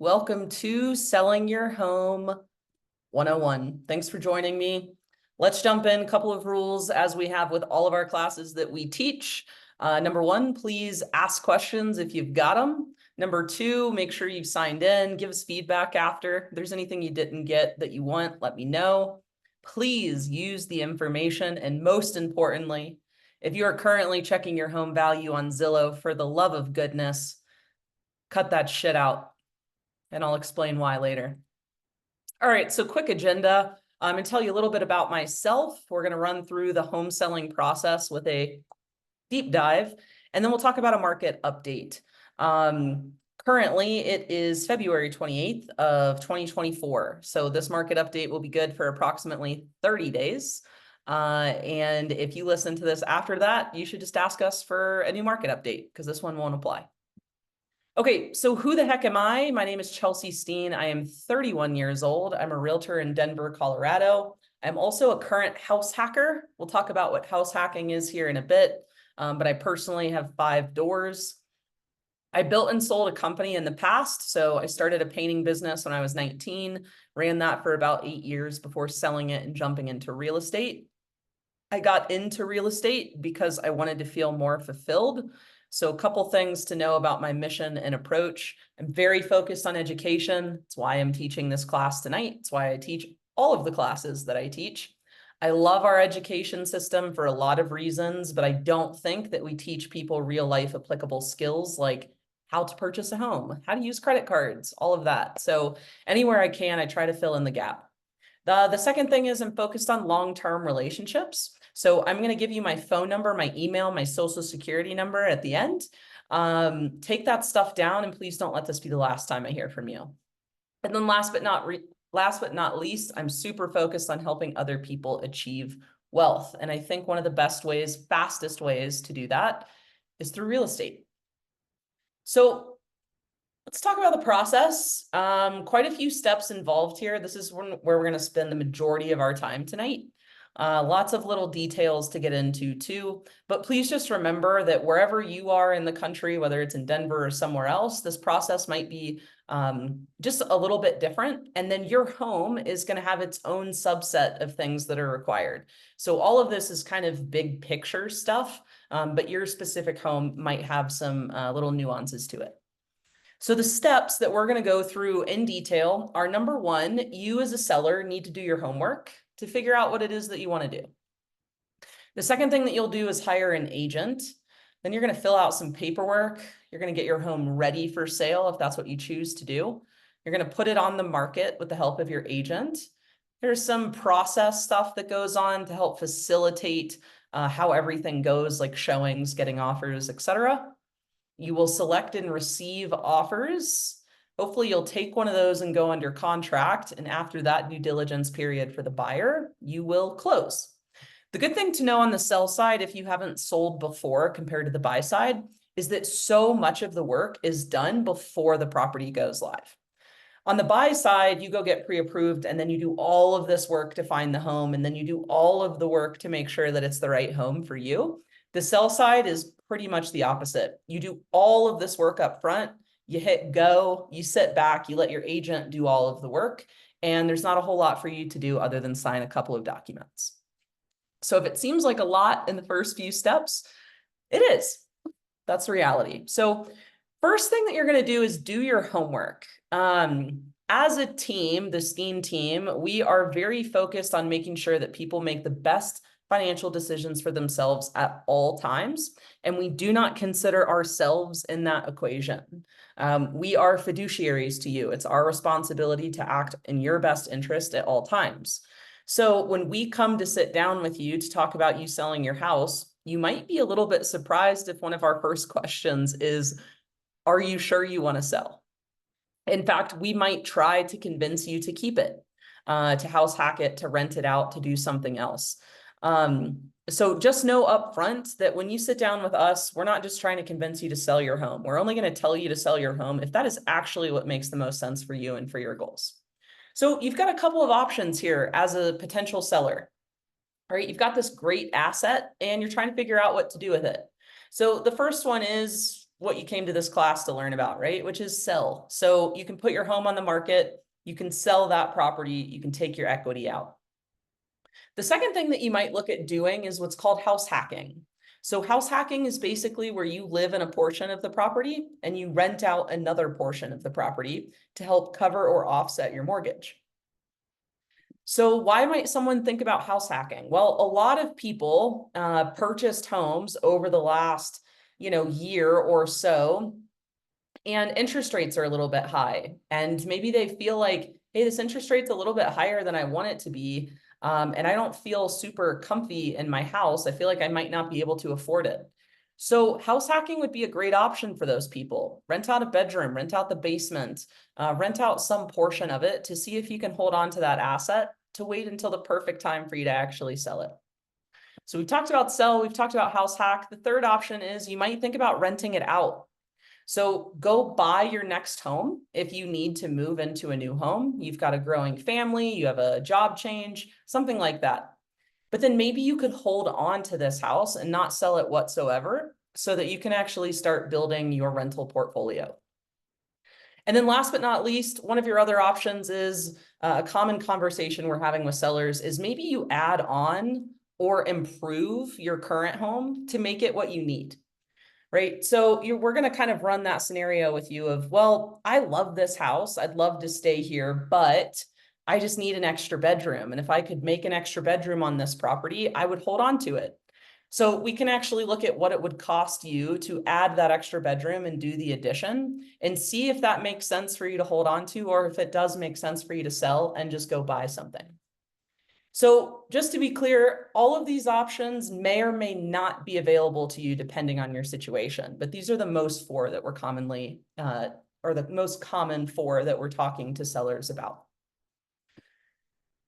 Welcome to Selling Your Home 101. Thanks for joining me. Let's jump in. A couple of rules as we have with all of our classes that we teach. Number one, please ask questions if you've got them. Number two, make sure you've signed in. Give us feedback after. If there's anything you didn't get that you want, let me know. Please use the information. And most importantly, if you are currently checking your home value on Zillow, for the love of goodness, cut that shit out. And I'll explain why later. All right, so quick agenda. I'm going to tell you a little bit about myself. We're going to run through the home selling process with a deep dive, and then we'll talk about a market update. Currently, it is February 28th of 2024. So this market update will be good for approximately 30 days. And if you listen to this after that, you should just ask us for a new market update because this one won't apply. Okay, so who the heck am I? My name is Chelsea Steen. I am 31 years old. I'm a realtor in Denver, Colorado. I'm also a current house hacker. We'll talk about what house hacking is here in a bit, but I personally have 5 doors. I built and sold a company in the past. So I started a painting business when I was 19, ran that for about 8 years before selling it and jumping into real estate. I got into real estate because I wanted to feel more fulfilled. So a couple things to know about my mission and approach. I'm very focused on education. That's why I'm teaching this class tonight. It's why I teach all of the classes that I teach. I love our education system for a lot of reasons, but I don't think that we teach people real life applicable skills like how to purchase a home, how to use credit cards, all of that. So anywhere I can, I try to fill in the gap. The second thing is I'm focused on long-term relationships. So I'm going to give you my phone number, my email, my social security number at the end. Take that stuff down, and please don't let this be the last time I hear from you. And then last but not least, I'm super focused on helping other people achieve wealth. And I think one of the best ways, fastest ways to do that is through real estate. So let's talk about the process. Quite a few steps involved here. This is where we're going to spend the majority of our time tonight. Lots of little details to get into too, but please just remember that wherever you are in the country, whether it's in Denver or somewhere else, this process might be just a little bit different. And then your home is going to have its own subset of things that are required. So all of this is kind of big picture stuff, but your specific home might have some little nuances to it. So the steps that we're going to go through in detail are, number one, you as a seller need to do your homework to figure out what it is that you want to do. The second thing that you'll do is hire an agent. Then you're going to fill out some paperwork. You're going to get your home ready for sale if that's what you choose to do. You're going to put it on the market with the help of your agent. There's some process stuff that goes on to help facilitate how everything goes, like showings, getting offers, etc. You will select and receive offers. Hopefully you'll take one of those and go under contract. And after that due diligence period for the buyer, you will close. The good thing to know on the sell side, if you haven't sold before compared to the buy side, is that so much of the work is done before the property goes live. On the buy side, you go get pre-approved, and then you do all of this work to find the home, and then you do all of the work to make sure that it's the right home for you. The sell side is pretty much the opposite. You do all of this work up front, you hit go, you sit back, you let your agent do all of the work, and there's not a whole lot for you to do other than sign a couple of documents. So if it seems like a lot in the first few steps, it is. That's reality. So first thing that you're going to do is do your homework. As a team, the Steen team, we are very focused on making sure that people make the best financial decisions for themselves at all times. And we do not consider ourselves in that equation. We are fiduciaries to you. It's our responsibility to act in your best interest at all times. So when we come to sit down with you to talk about you selling your house, you might be a little bit surprised if one of our first questions is, are you sure you want to sell? In fact, we might try to convince you to keep it, to house hack it, to rent it out, to do something else. So just know up front that when you sit down with us, we're not just trying to convince you to sell your home. We're only going to tell you to sell your home if that is actually what makes the most sense for you and for your goals. So you've got a couple of options here as a potential seller. All right, you've got this great asset and you're trying to figure out what to do with it. So the first one is what you came to this class to learn about, right? Which is sell. So you can put your home on the market, you can sell that property, you can take your equity out. The second thing that you might look at doing is what's called house hacking. So house hacking is basically where you live in a portion of the property and you rent out another portion of the property to help cover or offset your mortgage. So why might someone think about house hacking? Well, a lot of people purchased homes over the last, year or so, and interest rates are a little bit high. And maybe they feel like, hey, this interest rate's a little bit higher than I want it to be. And I don't feel super comfy in my house. I feel like I might not be able to afford it. So house hacking would be a great option for those people. Rent out a bedroom, rent out the basement, rent out some portion of it to see if you can hold on to that asset to wait until the perfect time for you to actually sell it. So we've talked about sell, we've talked about house hack. The third option is you might think about renting it out. So go buy your next home if you need to move into a new home. You've got a growing family, you have a job change, something like that. But then maybe you could hold on to this house and not sell it whatsoever so that you can actually start building your rental portfolio. And then last but not least, one of your other options is a common conversation we're having with sellers is maybe you add on or improve your current home to make it what you need. Right. So we're going to kind of run that scenario with you of, well, I love this house. I'd love to stay here, but I just need an extra bedroom. And if I could make an extra bedroom on this property, I would hold on to it. So we can actually look at what it would cost you to add that extra bedroom and do the addition and see if that makes sense for you to hold on to, or if it does make sense for you to sell and just go buy something. So just to be clear, all of these options may or may not be available to you depending on your situation, but these are the most four that we're commonly, or the most common four that we're talking to sellers about.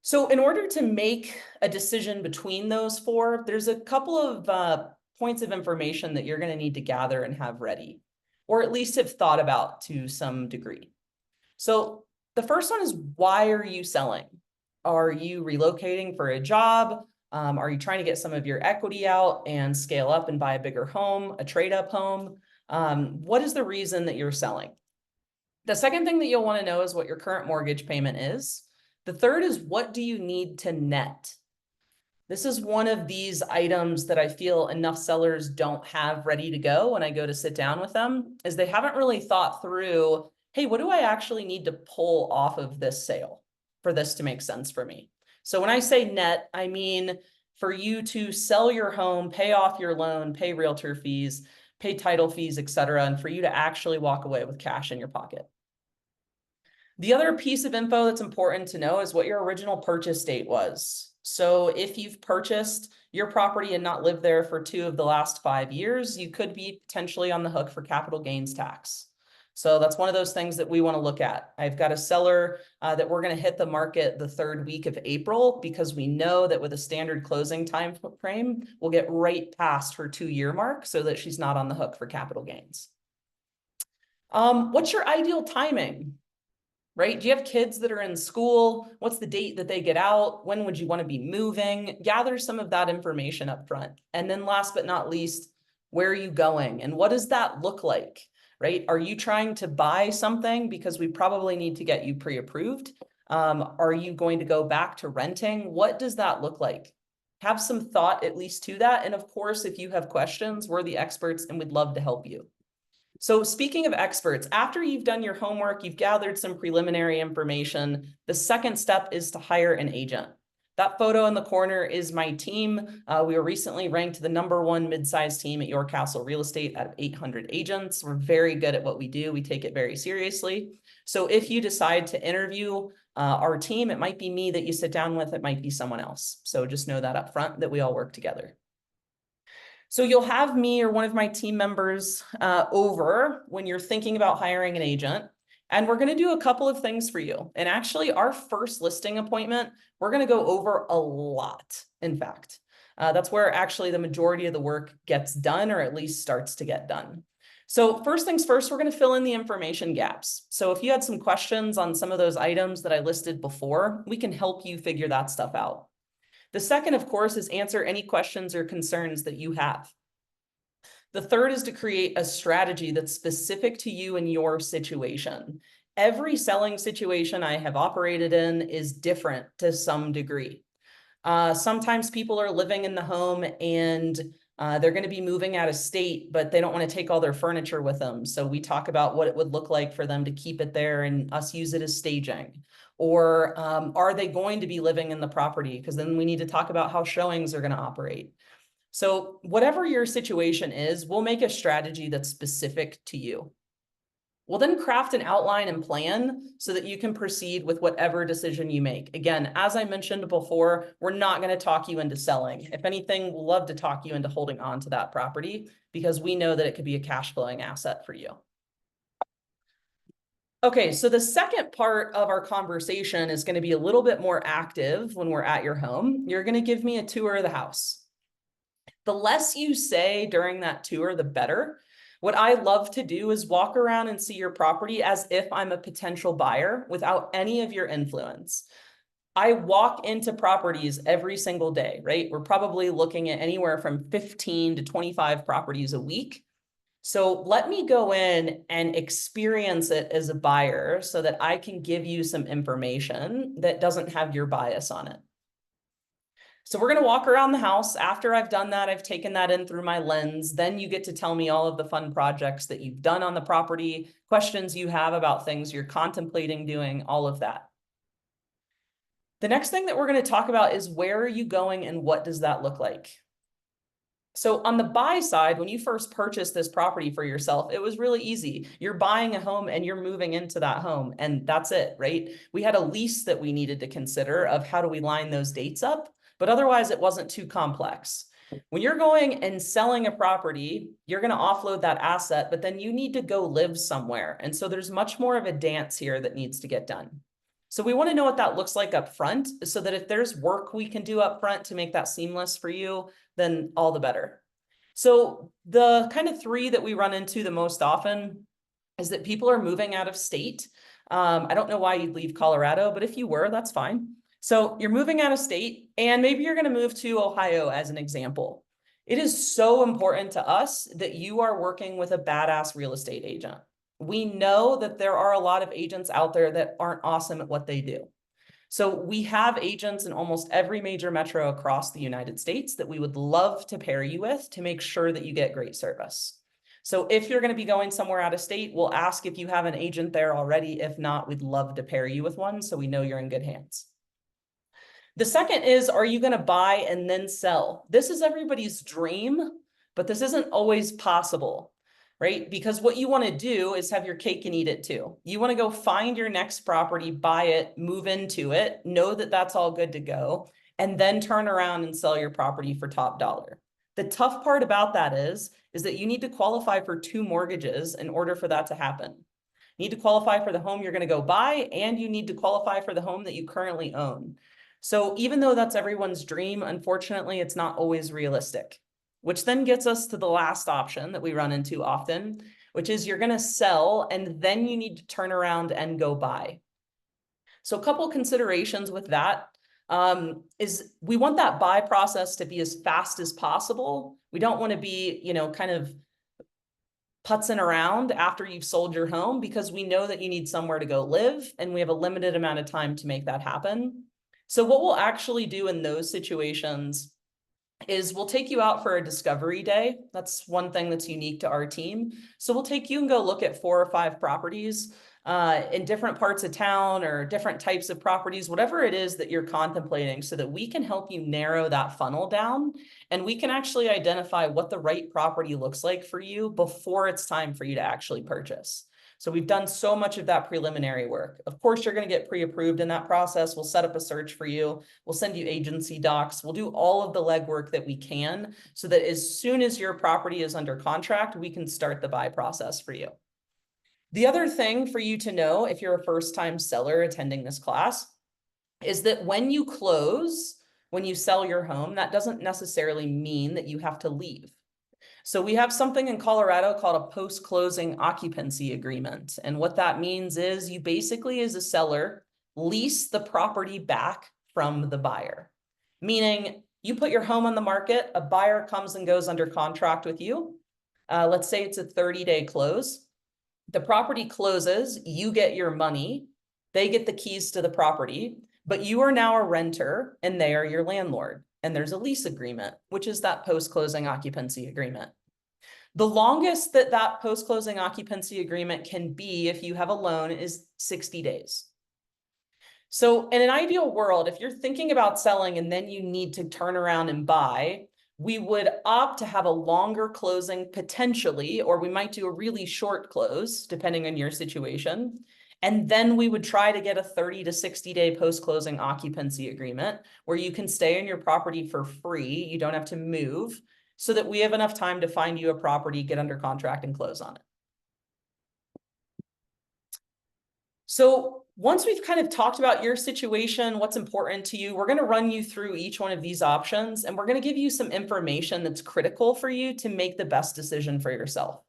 So in order to make a decision between those four, there's a couple of points of information that you're going to need to gather and have ready, or at least have thought about to some degree. So the first one is, why are you selling? Are you relocating for a job? Are you trying to get some of your equity out and scale up and buy a bigger home, a trade-up home? What is the reason that you're selling? The second thing that you'll want to know is what your current mortgage payment is. The third is, what do you need to net? This is one of these items that I feel enough sellers don't have ready to go when I go to sit down with them, is they haven't really thought through, hey, what do I actually need to pull off of this sale for this to make sense for me? So when I say net, I mean for you to sell your home, pay off your loan, pay realtor fees, pay title fees, et cetera, and for you to actually walk away with cash in your pocket. The other piece of info that's important to know is what your original purchase date was. So if you've purchased your property and not lived there for 2 of the last 5 years, you could be potentially on the hook for capital gains tax. So that's one of those things that we want to look at. I've got a seller that we're going to hit the market the 3rd week of April, because we know that with a standard closing time frame, we'll get right past her 2-year mark so that she's not on the hook for capital gains. What's your ideal timing? Right? Do you have kids that are in school? What's the date that they get out? When would you want to be moving? Gather some of that information up front. And then last but not least, where are you going? And what does that look like? Right? Are you trying to buy something? Because we probably need to get you pre-approved. Are you going to go back to renting? What does that look like? Have some thought at least to that. And of course, if you have questions, we're the experts and we'd love to help you. So speaking of experts, after you've done your homework, you've gathered some preliminary information, the second step is to hire an agent. That photo in the corner is my team. We were recently ranked the #1 mid-sized team at York Castle Real Estate out of 800 agents. We're very good at what we do. We take it very seriously. So if you decide to interview our team, it might be me that you sit down with, it might be someone else. So just know that up front, that we all work together. So you'll have me or one of my team members over when you're thinking about hiring an agent. And we're going to do a couple of things for you. And actually, our first listing appointment, we're going to go over a lot, in fact. That's where actually the majority of the work gets done, or at least starts to get done. So first things first, we're going to fill in the information gaps. So if you had some questions on some of those items that I listed before, we can help you figure that stuff out. The second, of course, is answer any questions or concerns that you have. The third is to create a strategy that's specific to you and your situation. Every selling situation I have operated in is different to some degree. Sometimes people are living in the home and they're going to be moving out of state, but they don't want to take all their furniture with them. So we talk about what it would look like for them to keep it there and us use it as staging. Or are they going to be living in the property? Because then we need to talk about how showings are going to operate. So whatever your situation is, we'll make a strategy that's specific to you. We'll then craft an outline and plan so that you can proceed with whatever decision you make. Again, as I mentioned before, we're not going to talk you into selling. If anything, we'll love to talk you into holding on to that property because we know that it could be a cash flowing asset for you. Okay, so the second part of our conversation is going to be a little bit more active when we're at your home. You're going to give me a tour of the house. The less you say during that tour, the better. What I love to do is walk around and see your property as if I'm a potential buyer without any of your influence. I walk into properties every single day, right? We're probably looking at anywhere from 15 to 25 properties a week. So let me go in and experience it as a buyer so that I can give you some information that doesn't have your bias on it. So we're going to walk around the house. After I've done that, I've taken that in through my lens. Then you get to tell me all of the fun projects that you've done on the property, questions you have about things you're contemplating doing, all of that. The next thing that we're going to talk about is where are you going and what does that look like? So on the buy side, when you first purchased this property for yourself, it was really easy. You're buying a home and you're moving into that home and that's it, right? We had a lease that we needed to consider of how do we line those dates up, but otherwise it wasn't too complex. When you're going and selling a property, you're going to offload that asset, but then you need to go live somewhere. And so there's much more of a dance here that needs to get done. So we want to know what that looks like up front so that if there's work we can do up front to make that seamless for you, then all the better. So the kind of three that we run into the most often is that people are moving out of state. I don't know why you'd leave Colorado, but if you were, that's fine. So you're moving out of state and maybe you're going to move to Ohio as an example. It is so important to us that you are working with a badass real estate agent. We know that there are a lot of agents out there that aren't awesome at what they do. So we have agents in almost every major metro across the United States that we would love to pair you with to make sure that you get great service. So if you're going to be going somewhere out of state, we'll ask if you have an agent there already. If not, we'd love to pair you with one so we know you're in good hands. The second is, are you going to buy and then sell? This is everybody's dream, but this isn't always possible. Right? Because what you want to do is have your cake and eat it too. You want to go find your next property, buy it, move into it, know that that's all good to go, and then turn around and sell your property for top dollar. The tough part about that is that you need to qualify for 2 mortgages in order for that to happen. You need to qualify for the home you're going to go buy, and you need to qualify for the home that you currently own. So even though that's everyone's dream, unfortunately, it's not always realistic. Which then gets us to the last option that we run into often, which is you're going to sell and then you need to turn around and go buy. So a couple considerations with that is we want that buy process to be as fast as possible. We don't want to be, kind of putzing around after you've sold your home because we know that you need somewhere to go live and we have a limited amount of time to make that happen. So what we'll actually do in those situations is we'll take you out for a discovery day. That's one thing that's unique to our team. So we'll take you and go look at 4 or 5 properties in different parts of town or different types of properties, whatever it is that you're contemplating, so that we can help you narrow that funnel down and we can actually identify what the right property looks like for you before it's time for you to actually purchase. So we've done so much of that preliminary work. Of course, you're going to get pre-approved in that process. We'll set up a search for you. We'll send you agency docs. We'll do all of the legwork that we can so that as soon as your property is under contract, we can start the buy process for you. The other thing for you to know, if you're a first-time seller attending this class, is that when you close, when you sell your home, that doesn't necessarily mean that you have to leave. So we have something in Colorado called a post-closing occupancy agreement. And what that means is you basically, as a seller, lease the property back from the buyer. Meaning you put your home on the market, a buyer comes and goes under contract with you. Let's say it's a 30-day close. The property closes, you get your money, they get the keys to the property, but you are now a renter and they are your landlord. And there's a lease agreement, which is that post-closing occupancy agreement. The longest that that post-closing occupancy agreement can be if you have a loan is 60 days. So in an ideal world, if you're thinking about selling and then you need to turn around and buy, we would opt to have a longer closing potentially, or we might do a really short close depending on your situation. And then we would try to get a 30 to 60 day post-closing occupancy agreement where you can stay in your property for free. You don't have to move, so that we have enough time to find you a property, get under contract, and close on it. So once we've kind of talked about your situation, what's important to you, we're going to run you through each one of these options, and we're going to give you some information that's critical for you to make the best decision for yourself.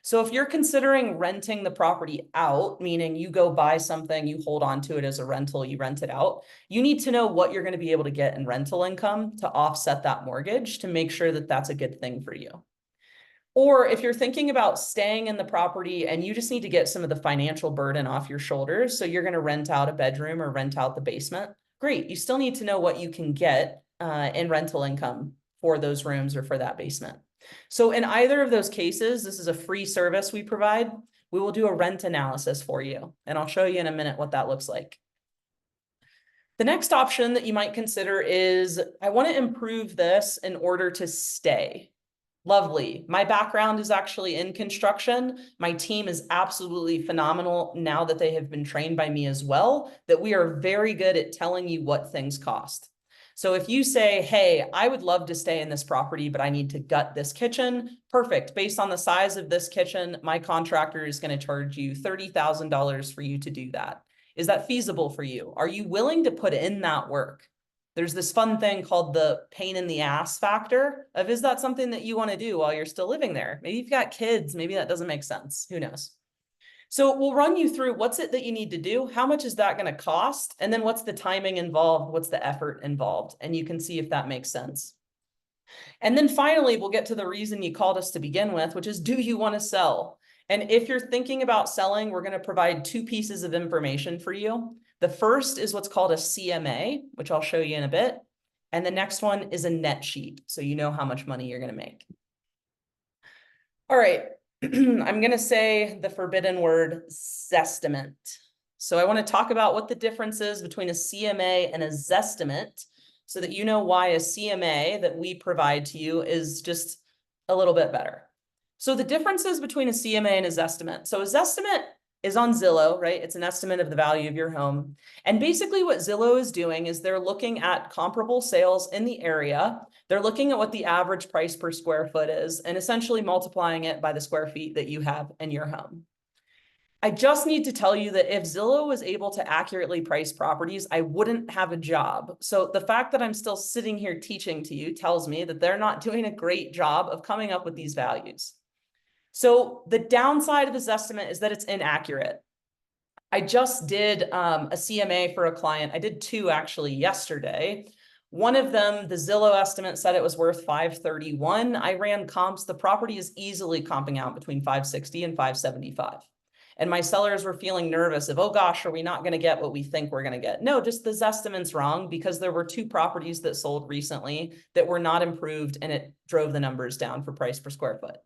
So if you're considering renting the property out, meaning you go buy something, you hold on to it as a rental, you rent it out, you need to know what you're going to be able to get in rental income to offset that mortgage to make sure that that's a good thing for you. Or if you're thinking about staying in the property and you just need to get some of the financial burden off your shoulders, so you're going to rent out a bedroom or rent out the basement, great. You still need to know what you can get in rental income for those rooms or for that basement. So in either of those cases, this is a free service we provide. We will do a rent analysis for you, and I'll show you in a minute what that looks like. The next option that you might consider is, I want to improve this in order to stay. Lovely. My background is actually in construction. My team is absolutely phenomenal now that they have been trained by me as well, that we are very good at telling you what things cost. So if you say, hey, I would love to stay in this property, but I need to gut this kitchen, perfect. Based on the size of this kitchen, my contractor is going to charge you $30,000 for you to do that. Is that feasible for you? Are you willing to put in that work? There's this fun thing called the pain in the ass factor of, is that something that you want to do while you're still living there? Maybe you've got kids, maybe that doesn't make sense. Who knows? So we'll run you through what's it that you need to do, how much is that going to cost, and then what's the timing involved, what's the effort involved, and you can see if that makes sense. And then finally, we'll get to the reason you called us to begin with, which is, do you want to sell? And if you're thinking about selling, we're going to provide two pieces of information for you. The first is what's called a CMA, which I'll show you in a bit. And the next one is a net sheet, so you know how much money you're going to make. All right. I'm going to say the forbidden word, zestimate. So I want to talk about what the difference is between a CMA and a zestimate, so that you know why a CMA that we provide to you is just a little bit better. So the differences between a CMA and a zestimate. So a zestimate is on Zillow, right? It's an estimate of the value of your home. And basically what Zillow is doing is they're looking at comparable sales in the area. They're looking at what the average price per square foot is and essentially multiplying it by the square feet that you have in your home. I just need to tell you that if Zillow was able to accurately price properties, I wouldn't have a job. So the fact that I'm still sitting here teaching to you tells me that they're not doing a great job of coming up with these values. So the downside of this estimate is that it's inaccurate. I just did a CMA for a client. I did two actually yesterday. One of them, the Zillow estimate said it was worth $531. I ran comps. The property is easily comping out between $560 and $575. And my sellers were feeling nervous of, oh gosh, are we not going to get what we think we're going to get? No, just the Zestimate's wrong, because there were two properties that sold recently that were not improved, and it drove the numbers down for price per square foot.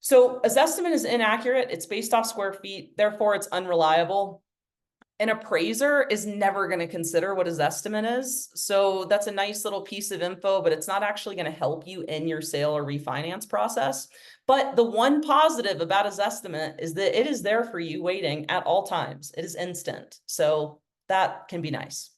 So a Zestimate is inaccurate. It's based off square feet. Therefore, it's unreliable. An appraiser is never going to consider what a Zestimate is. So that's a nice little piece of info, but it's not actually going to help you in your sale or refinance process. But the one positive about a Zestimate is that it is there for you waiting at all times. It is instant. So that can be nice.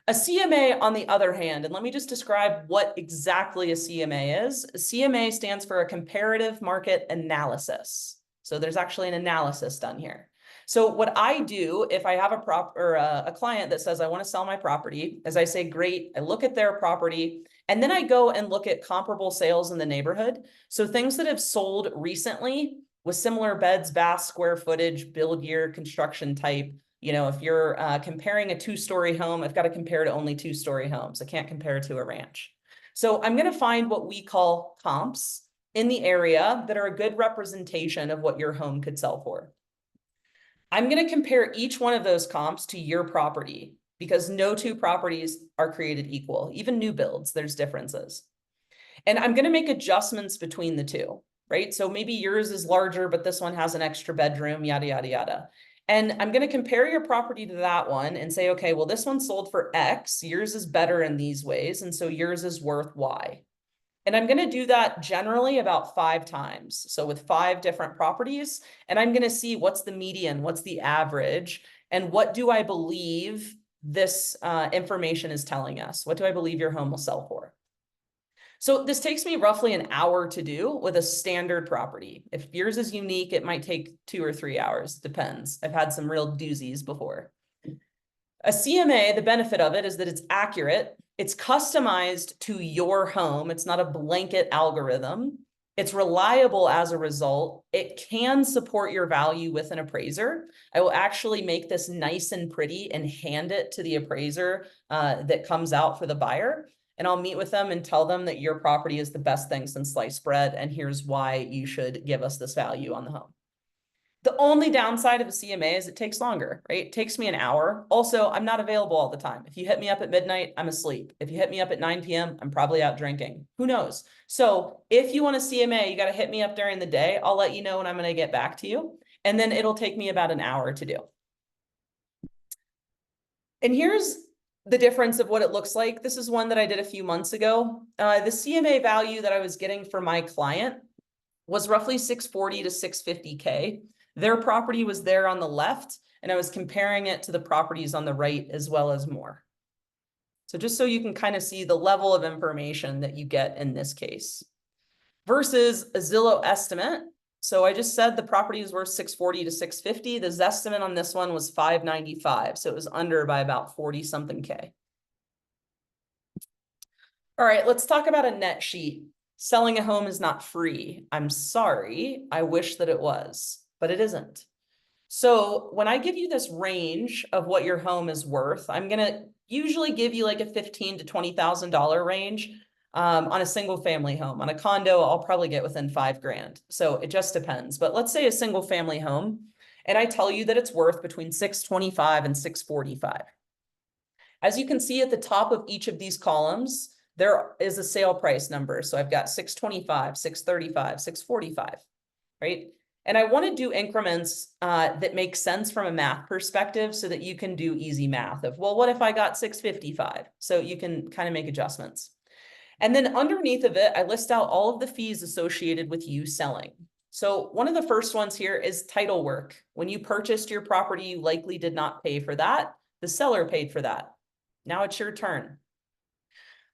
A CMA, on the other hand, and let me just describe what exactly a CMA is. A CMA stands for a comparative market analysis. So there's actually an analysis done here. So what I do if I have a client that says, I want to sell my property, is I say, great, I look at their property, and then I go and look at comparable sales in the neighborhood. So things that have sold recently with similar beds, baths, square footage, build year, construction type. You know, if you're comparing a two-story home, I've got to compare to only two-story homes. I can't compare to a ranch. So I'm going to find what we call comps. in the area that are a good representation of what your home could sell for. I'm going to compare each one of those comps to your property because no two properties are created equal. Even new builds, there's differences. And I'm going to make adjustments between the two, right? So maybe yours is larger, but this one has an extra bedroom, yada, yada, yada. And I'm going to compare your property to that one and say, okay, well, this one sold for X, yours is better in these ways, and so yours is worth Y. And I'm going to do that generally about 5 times. So with 5 different properties, and I'm going to see what's the median, what's the average, and what do I believe this information is telling us? What do I believe your home will sell for? So this takes me roughly an hour to do with a standard property. If yours is unique, it might take 2 or 3 hours, depends. I've had some real doozies before. A CMA, the benefit of it is that it's accurate. It's customized to your home. It's not a blanket algorithm. It's reliable as a result. It can support your value with an appraiser. I will actually make this nice and pretty and hand it to the appraiser that comes out for the buyer. And I'll meet with them and tell them that your property is the best thing since sliced bread. And here's why you should give us this value on the home. The only downside of a CMA is it takes longer, right? It takes me an hour. Also, I'm not available all the time. If you hit me up at midnight, I'm asleep. If you hit me up at 9 p.m., I'm probably out drinking. Who knows? So if you want a CMA, you got to hit me up during the day. I'll let you know when I'm going to get back to you. And then it'll take me about an hour to do. And here's the difference of what it looks like. This is one that I did a few months ago. The CMA value that I was getting for my client was roughly 640 to 650K. Their property was there on the left, and I was comparing it to the properties on the right as well as more. So just so you can kind of see the level of information that you get in this case. Versus a Zillow estimate. So I just said the property is worth 640 to 650. The Zestimate on this one was 595. So it was under by about 40 something K. All right, let's talk about a net sheet. Selling a home is not free. I'm sorry. I wish that it was, but it isn't. So when I give you this range of what your home is worth, I'm going to usually give you like a $15,000 to $20,000 range on a single family home. On a condo, I'll probably get within $5,000. So it just depends. But let's say a single family home, and I tell you that it's worth between 625 and 645. As you can see at the top of each of these columns, there is a sale price number. So I've got 625, 635, 645, right? And I want to do increments that make sense from a math perspective so that you can do easy math of, well, what if I got 655? So you can kind of make adjustments. And then underneath of it, I list out all of the fees associated with you selling. So one of the first ones here is title work. When you purchased your property, you likely did not pay for that. The seller paid for that. Now it's your turn.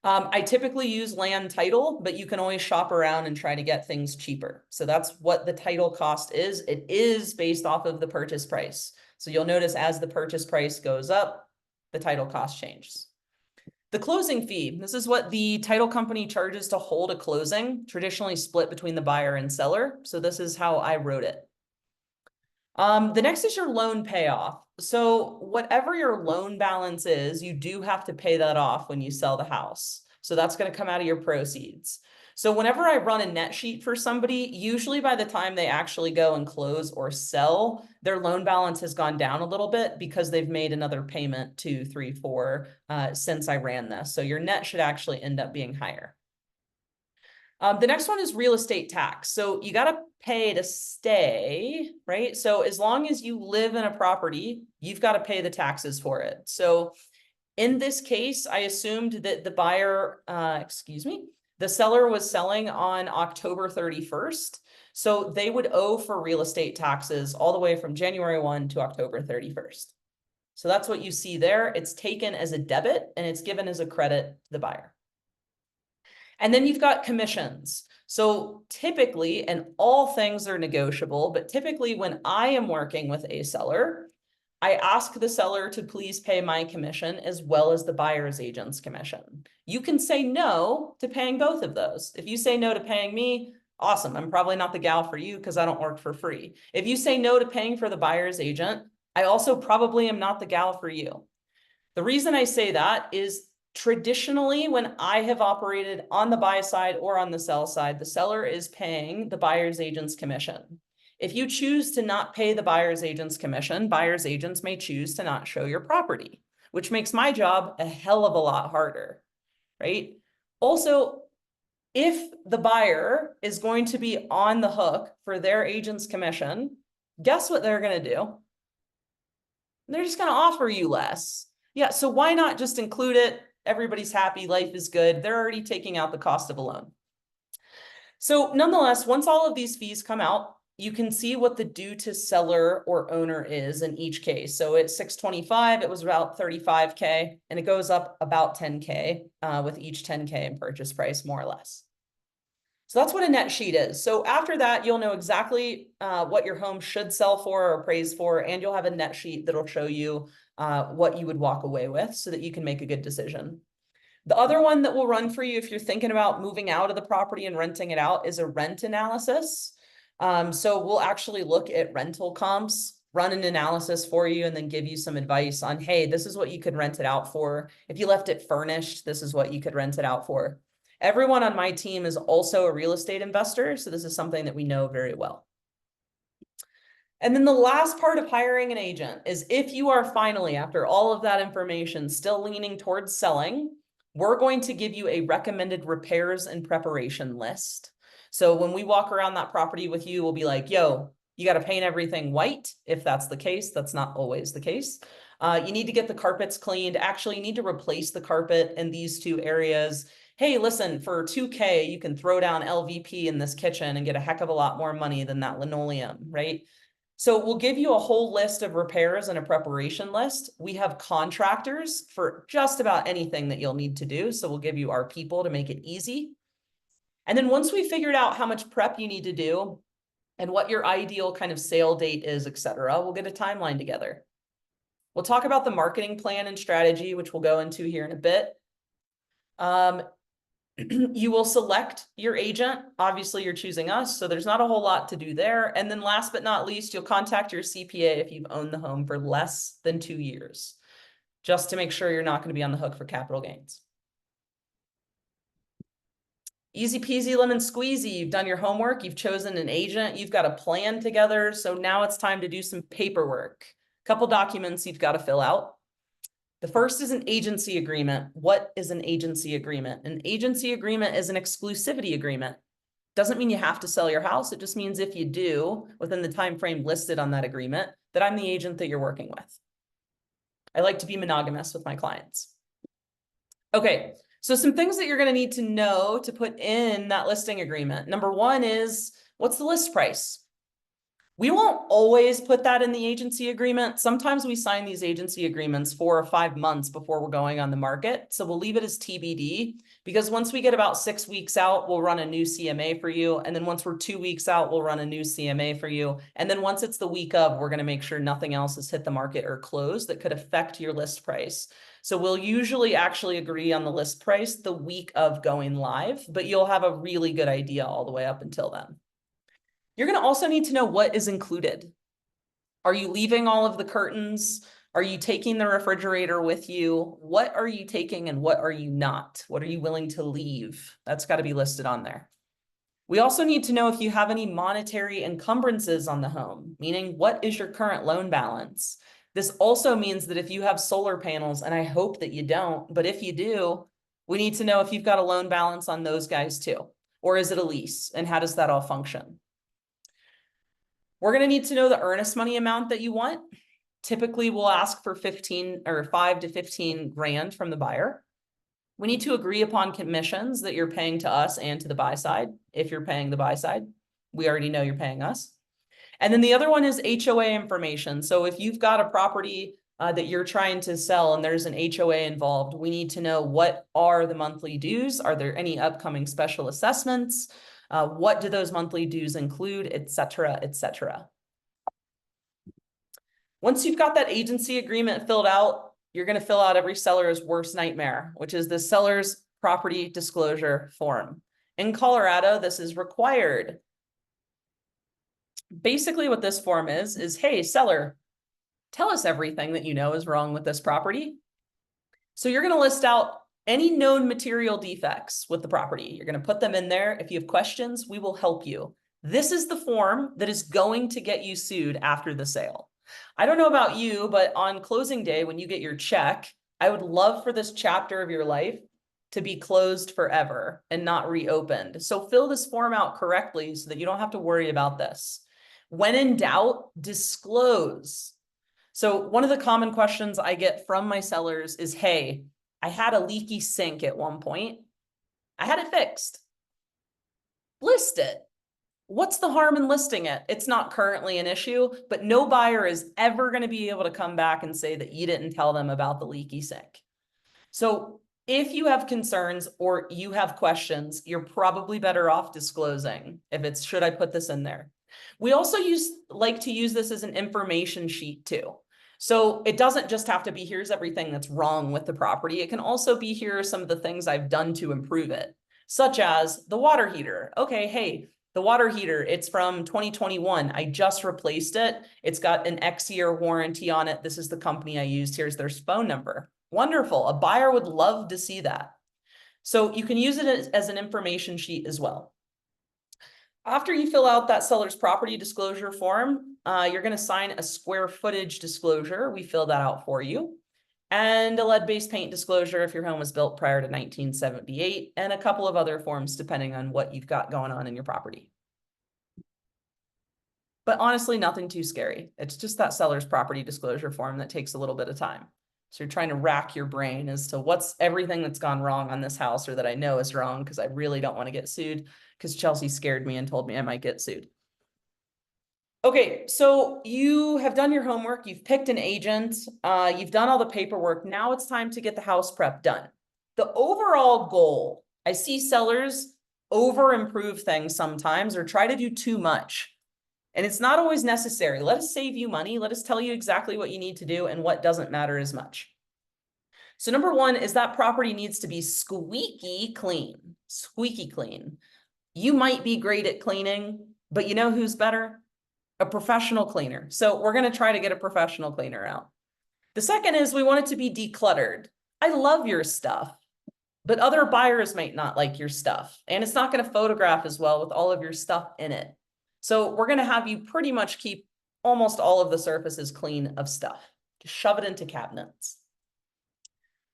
I typically use land title, but you can always shop around and try to get things cheaper. So that's what the title cost is. It is based off of the purchase price. So you'll notice as the purchase price goes up, the title cost changes. The closing fee, this is what the title company charges to hold a closing, traditionally split between the buyer and seller. So this is how I wrote it. The next is your loan payoff. So whatever your loan balance is, you do have to pay that off when you sell the house. So that's going to come out of your proceeds. So whenever I run a net sheet for somebody, usually by the time they actually go and close or sell, their loan balance has gone down a little bit because they've made another payment 2, 3, 4 since I ran this. So your net should actually end up being higher. The next one is real estate tax. So you got to pay to stay, right? So as long as you live in a property, you've got to pay the taxes for it. So in this case, I assumed that the buyer, the seller was selling on October 31st. So they would owe for real estate taxes all the way from January 1 to October 31st. So that's what you see there. It's taken as a debit and it's given as a credit to the buyer. And then you've got commissions. So typically, and all things are negotiable, but typically when I am working with a seller, I ask the seller to please pay my commission as well as the buyer's agent's commission. You can say no to paying both of those. If you say no to paying me, awesome. I'm probably not the gal for you because I don't work for free. If you say no to paying for the buyer's agent, I also probably am not the gal for you. The reason I say that is Traditionally, when I have operated on the buy side or on the sell side, the seller is paying the buyer's agent's commission. If you choose to not pay the buyer's agent's commission, buyer's agents may choose to not show your property, which makes my job a hell of a lot harder, right? Also, if the buyer is going to be on the hook for their agent's commission, guess what they're going to do? They're just going to offer you less. Yeah, so why not just include it? Everybody's happy, life is good. They're already taking out the cost of a loan. So nonetheless, once all of these fees come out, you can see what the due to seller or owner is in each case. So at 625, it was about 35K, and it goes up about 10K with each 10K in purchase price, more or less. So that's what a net sheet is. So after that, you'll know exactly what your home should sell for or appraise for, and you'll have a net sheet that'll show you what you would walk away with so that you can make a good decision. The other one that will run for you if you're thinking about moving out of the property and renting it out is a rent analysis. So we'll actually look at rental comps, run an analysis for you, and then give you some advice on, hey, this is what you could rent it out for. If you left it furnished, this is what you could rent it out for. Everyone on my team is also a real estate investor, so this is something that we know very well. And then the last part of hiring an agent is if you are finally, after all of that information, still leaning towards selling, we're going to give you a recommended repairs and preparation list. So when we walk around that property with you, we'll be like, yo, you got to paint everything white. If that's the case, that's not always the case. You need to get the carpets cleaned. Actually, you need to replace the carpet in these two areas. Hey, listen, for 2K, you can throw down LVP in this kitchen and get a heck of a lot more money than that linoleum, right? So we'll give you a whole list of repairs and a preparation list. We have contractors for just about anything that you'll need to do. So we'll give you our people to make it easy. And then once we figured out how much prep you need to do and what your ideal kind of sale date is, et cetera, we'll get a timeline together. We'll talk about the marketing plan and strategy, which we'll go into here in a bit. You will select your agent. Obviously, you're choosing us, so there's not a whole lot to do there. And then last but not least, you'll contact your CPA if you've owned the home for less than 2 years, just to make sure you're not going to be on the hook for capital gains. Easy peasy lemon squeezy. You've done your homework. You've chosen an agent. You've got a plan together. So now it's time to do some paperwork. A couple documents you've got to fill out. The first is an agency agreement. What is an agency agreement? An agency agreement is an exclusivity agreement. Doesn't mean you have to sell your house. It just means if you do, within the time frame listed on that agreement, that I'm the agent that you're working with. I like to be monogamous with my clients. Okay, so some things that you're going to need to know to put in that listing agreement. Number one is, what's the list price? We won't always put that in the agency agreement. Sometimes we sign these agency agreements 4 or 5 months before we're going on the market. So we'll leave it as TBD, because once we get about 6 weeks out, we'll run a new CMA for you. And then once we're 2 weeks out, we'll run a new CMA for you. And then once it's the week of, we're going to make sure nothing else has hit the market or closed that could affect your list price. So we'll usually actually agree on the list price the week of going live, but you'll have a really good idea all the way up until then. You're going to also need to know what is included. Are you leaving all of the curtains? Are you taking the refrigerator with you? What are you taking and what are you not? What are you willing to leave? That's got to be listed on there. We also need to know if you have any monetary encumbrances on the home, meaning what is your current loan balance? This also means that if you have solar panels, and I hope that you don't, but if you do, we need to know if you've got a loan balance on those guys too. Or is it a lease? And how does that all function? We're going to need to know the earnest money amount that you want. Typically, we'll ask for 15 or 5 to 15 grand from the buyer. We need to agree upon commissions that you're paying to us and to the buy side. If you're paying the buy side, we already know you're paying us. And then the other one is HOA information. So if you've got a property that you're trying to sell and there's an HOA involved, we need to know what are the monthly dues. Are there any upcoming special assessments? What do those monthly dues include, et cetera, et cetera. Once you've got that agency agreement filled out, you're going to fill out every seller's worst nightmare, which is the seller's property disclosure form. In Colorado, this is required. Basically, what this form is, hey, seller, tell us everything that you know is wrong with this property. So you're going to list out Any known material defects with the property. You're going to put them in there. If you have questions, we will help you. This is the form that is going to get you sued after the sale. I don't know about you, but on closing day, when you get your check, I would love for this chapter of your life to be closed forever and not reopened. So fill this form out correctly so that you don't have to worry about this. When in doubt, disclose. So one of the common questions I get from my sellers is, hey, I had a leaky sink at one point. I had it fixed. List it. What's the harm in listing it? It's not currently an issue, but no buyer is ever going to be able to come back and say that you didn't tell them about the leaky sink. So if you have concerns or you have questions, you're probably better off disclosing if it's, should I put this in there? We also like to use this as an information sheet too. So it doesn't just have to be, here's everything that's wrong with the property. It can also be, here are some of the things I've done to improve it, such as the water heater. Okay, hey, the water heater, it's from 2021. I just replaced it. It's got an X-year warranty on it. This is the company I used. Here's their phone number. Wonderful. A buyer would love to see that. So you can use it as an information sheet as well. After you fill out that seller's property disclosure form, you're going to sign a square footage disclosure. We fill that out for you. And a lead-based paint disclosure if your home was built prior to 1978, and a couple of other forms depending on what you've got going on in your property. But honestly, nothing too scary. It's just that seller's property disclosure form that takes a little bit of time. So you're trying to rack your brain as to what's everything that's gone wrong on this house, or that I know is wrong because I really don't want to get sued, because Chelsea scared me and told me I might get sued. Okay, so you have done your homework, you've picked an agent, you've done all the paperwork. Now it's time to get the house prep done. The overall goal, I see sellers over improve things sometimes or try to do too much. And it's not always necessary. Let us save you money. Let us tell you exactly what you need to do and what doesn't matter as much. So number one is that property needs to be squeaky clean. Squeaky clean. You might be great at cleaning, but you know who's better? A professional cleaner. So we're going to try to get a professional cleaner out. The second is we want it to be decluttered. I love your stuff, but other buyers might not like your stuff. And it's not going to photograph as well with all of your stuff in it. So we're going to have you pretty much keep almost all of the surfaces clean of stuff. Just shove it into cabinets.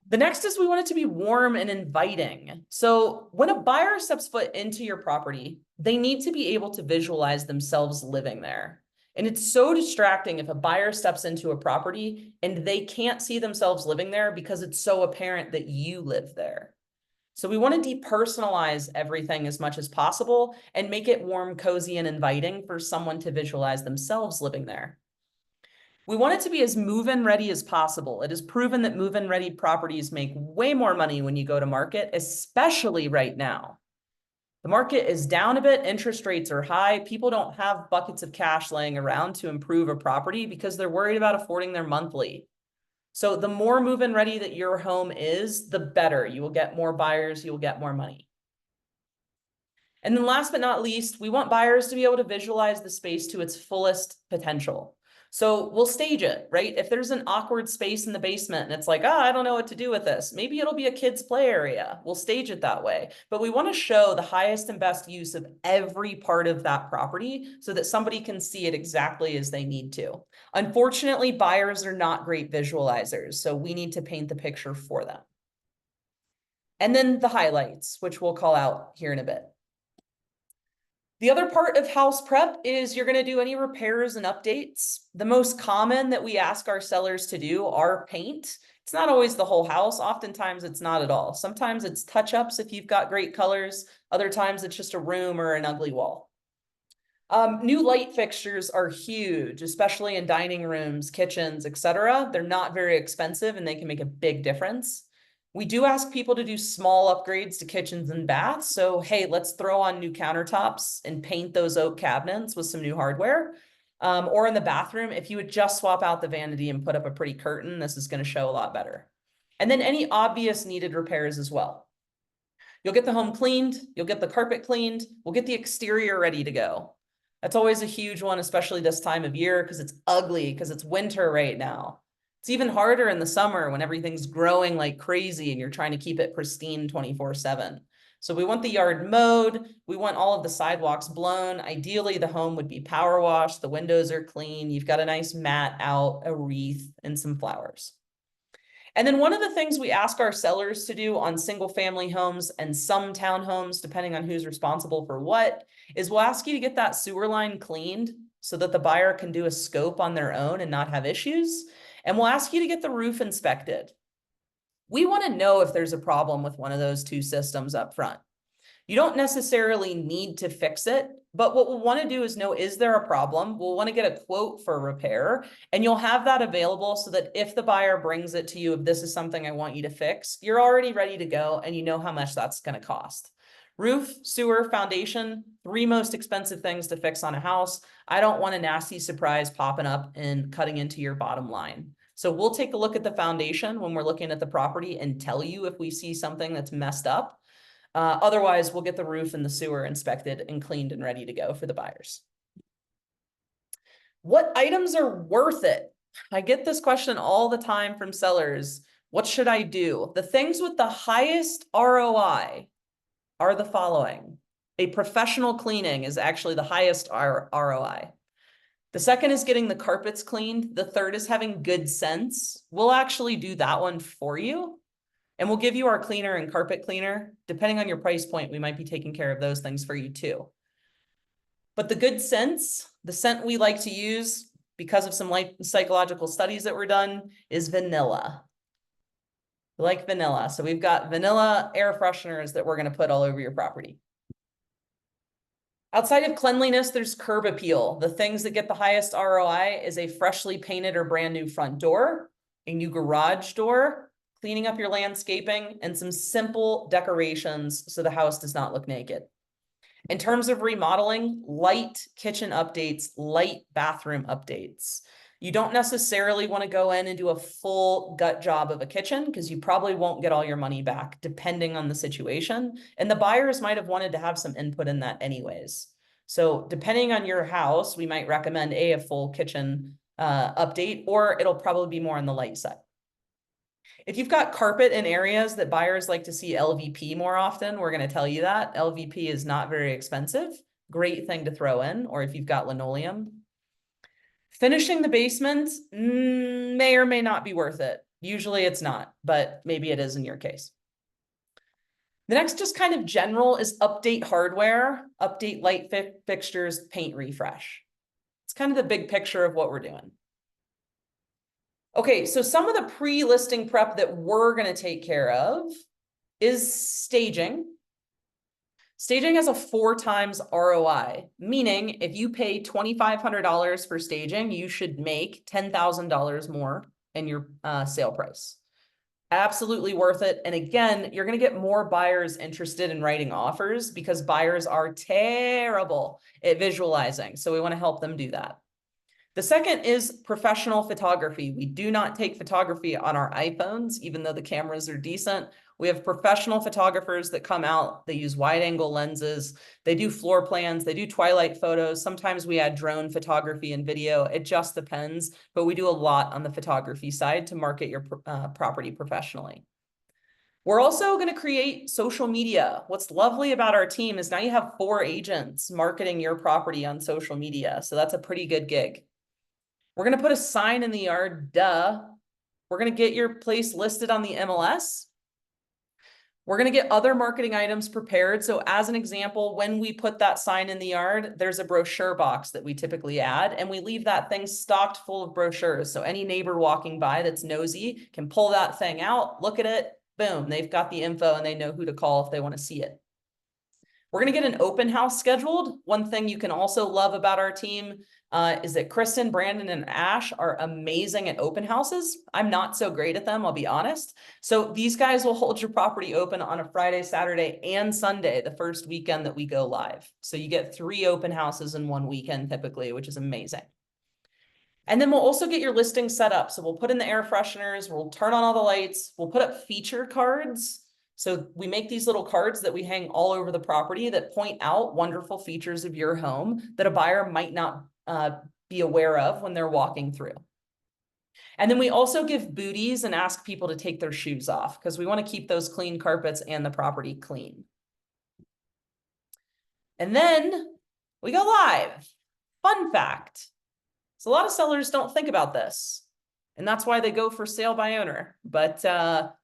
The next is we want it to be warm and inviting. So when a buyer steps foot into your property, they need to be able to visualize themselves living there. And it's so distracting if a buyer steps into a property and they can't see themselves living there because it's so apparent that you live there. So we want to depersonalize everything as much as possible and make it warm, cozy, and inviting for someone to visualize themselves living there. We want it to be as move-in ready as possible. It is proven that move-in ready properties make way more money when you go to market, especially right now. The market is down a bit, interest rates are high. People don't have buckets of cash laying around to improve a property because they're worried about affording their monthly. So the more move-in ready that your home is, the better. You will get more buyers, you will get more money. And then last but not least, we want buyers to be able to visualize the space to its fullest potential. So we'll stage it, right? If there's an awkward space in the basement and it's like, I don't know what to do with this, maybe it'll be a kid's play area. We'll stage it that way. But we want to show the highest and best use of every part of that property so that somebody can see it exactly as they need to. Unfortunately, buyers are not great visualizers, so we need to paint the picture for them. And then the highlights, which we'll call out here in a bit. The other part of house prep is you're going to do any repairs and updates. The most common that we ask our sellers to do are paint. It's not always the whole house. Oftentimes it's not at all. Sometimes it's touch-ups if you've got great colors. Other times it's just a room or an ugly wall. New light fixtures are huge, especially in dining rooms, kitchens, etc. They're not very expensive and they can make a big difference. We do ask people to do small upgrades to kitchens and baths. So, hey, let's throw on new countertops and paint those oak cabinets with some new hardware. Or in the bathroom, if you would just swap out the vanity and put up a pretty curtain, this is going to show a lot better. And then any obvious needed repairs as well. You'll get the home cleaned. You'll get the carpet cleaned. We'll get the exterior ready to go. That's always a huge one, especially this time of year because it's ugly, because it's winter right now. It's even harder in the summer when everything's growing like crazy and you're trying to keep it pristine 24/7. So we want the yard mowed. We want all of the sidewalks blown. Ideally, the home would be power washed. The windows are clean. You've got a nice mat out, a wreath, and some flowers. And then one of the things we ask our sellers to do on single family homes and some townhomes, depending on who's responsible for what, is we'll ask you to get that sewer line cleaned so that the buyer can do a scope on their own and not have issues. And we'll ask you to get the roof inspected. We want to know if there's a problem with one of those two systems up front. You don't necessarily need to fix it, but what we'll want to do is know, is there a problem? We'll want to get a quote for repair, and you'll have that available so that if the buyer brings it to you, if this is something I want you to fix, you're already ready to go and you know how much that's going to cost. Roof, sewer, foundation, 3 most expensive things to fix on a house. I don't want a nasty surprise popping up and cutting into your bottom line. So we'll take a look at the foundation when we're looking at the property and tell you if we see something that's messed up. Otherwise, we'll get the roof and the sewer inspected and cleaned and ready to go for the buyers. What items are worth it? I get this question all the time from sellers. What should I do? The things with the highest ROI are the following. A professional cleaning is actually the highest ROI. The second is getting the carpets cleaned. The third is having good sense. We'll actually do that one for you. And we'll give you our cleaner and carpet cleaner. Depending on your price point, we might be taking care of those things for you too. But the good sense, the scent we like to use because of some psychological studies that were done, is vanilla. We like vanilla. So we've got vanilla air fresheners that we're going to put all over your property. Outside of cleanliness, there's curb appeal. The things that get the highest ROI is a freshly painted or brand new front door, a new garage door, cleaning up your landscaping, and some simple decorations so the house does not look naked. In terms of remodeling, light kitchen updates, light bathroom updates. You don't necessarily want to go in and do a full gut job of a kitchen because you probably won't get all your money back depending on the situation. And the buyers might have wanted to have some input in that anyways. So depending on your house, we might recommend a full kitchen update, or it'll probably be more on the light side. If you've got carpet in areas that buyers like to see LVP more often, we're going to tell you that. LVP is not very expensive. Great thing to throw in, or if you've got linoleum. Finishing the basement may or may not be worth it. Usually it's not, but maybe it is in your case. The next, just kind of general, is update hardware, update light fixtures, paint refresh. It's kind of the big picture of what we're doing. Okay, so some of the pre-listing prep that we're going to take care of is staging. Staging has a 4 times ROI, meaning if you pay $2,500 for staging, you should make $10,000 more in your sale price. Absolutely worth it. And again, you're going to get more buyers interested in writing offers because buyers are terrible at visualizing. So we want to help them do that. The second is professional photography. We do not take photography on our iPhones, even though the cameras are decent. We have professional photographers that come out. They use wide angle lenses. They do floor plans. They do twilight photos. Sometimes we add drone photography and video. It just depends, but we do a lot on the photography side to market your property professionally. We're also going to create social media. What's lovely about our team is now you have 4 agents marketing your property on social media. So that's a pretty good gig. We're going to put a sign in the yard, duh. We're going to get your place listed on the MLS. We're going to get other marketing items prepared. So as an example, when we put that sign in the yard, there's a brochure box that we typically add, and we leave that thing stocked full of brochures. So any neighbor walking by that's nosy can pull that thing out, look at it, boom, they've got the info and they know who to call if they want to see it. We're going to get an open house scheduled. One thing you can also love about our team is that Kristen, Brandon, and Ash are amazing at open houses. I'm not so great at them, I'll be honest. So these guys will hold your property open on a Friday, Saturday, and Sunday, the first weekend that we go live. So you get 3 open houses in one weekend typically, which is amazing. And then we'll also get your listing set up. So we'll put in the air fresheners, we'll turn on all the lights, we'll put up feature cards. So we make these little cards that we hang all over the property that point out wonderful features of your home that a buyer might not be aware of when they're walking through. And then we also give booties and ask people to take their shoes off because we want to keep those clean carpets and the property clean. And then we go live. Fun fact. So a lot of sellers don't think about this, and that's why they go for sale by owner. But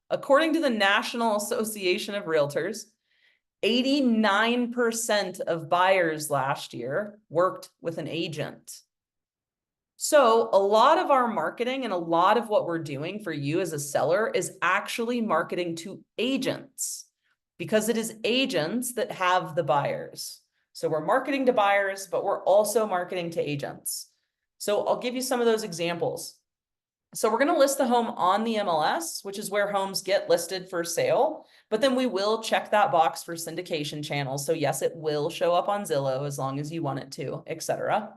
according to the National Association of Realtors, 89% of buyers last year worked with an agent. So a lot of our marketing and a lot of what we're doing for you as a seller is actually marketing to agents, because it is agents that have the buyers. So we're marketing to buyers, but we're also marketing to agents. So I'll give you some of those examples. So we're going to list the home on the MLS, which is where homes get listed for sale, but then we will check that box for syndication channels. So yes, it will show up on Zillow as long as you want it to, etc.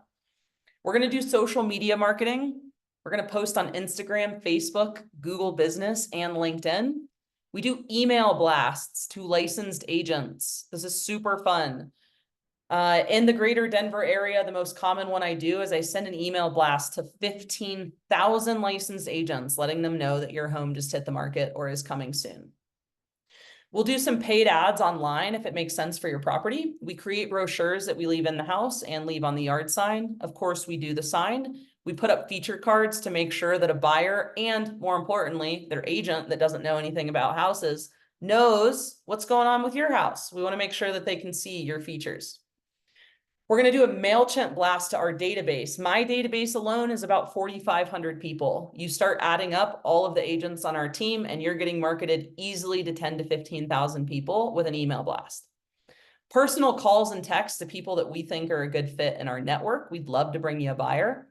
We're going to do social media marketing. We're going to post on Instagram, Facebook, Google Business, and LinkedIn. We do email blasts to licensed agents. This is super fun. In the greater Denver area, the most common one I do is I send an email blast to 15,000 licensed agents, letting them know that your home just hit the market or is coming soon. We'll do some paid ads online if it makes sense for your property. We create brochures that we leave in the house and leave on the yard sign. Of course, we do the sign. We put up feature cards to make sure that a buyer and, more importantly, their agent that doesn't know anything about houses knows what's going on with your house. We want to make sure that they can see your features. We're going to do a MailChimp blast to our database. My database alone is about 4,500 people. You start adding up all of the agents on our team, and you're getting marketed easily to 10 to 15,000 people with an email blast. Personal calls and texts to people that we think are a good fit in our network. We'd love to bring you a buyer.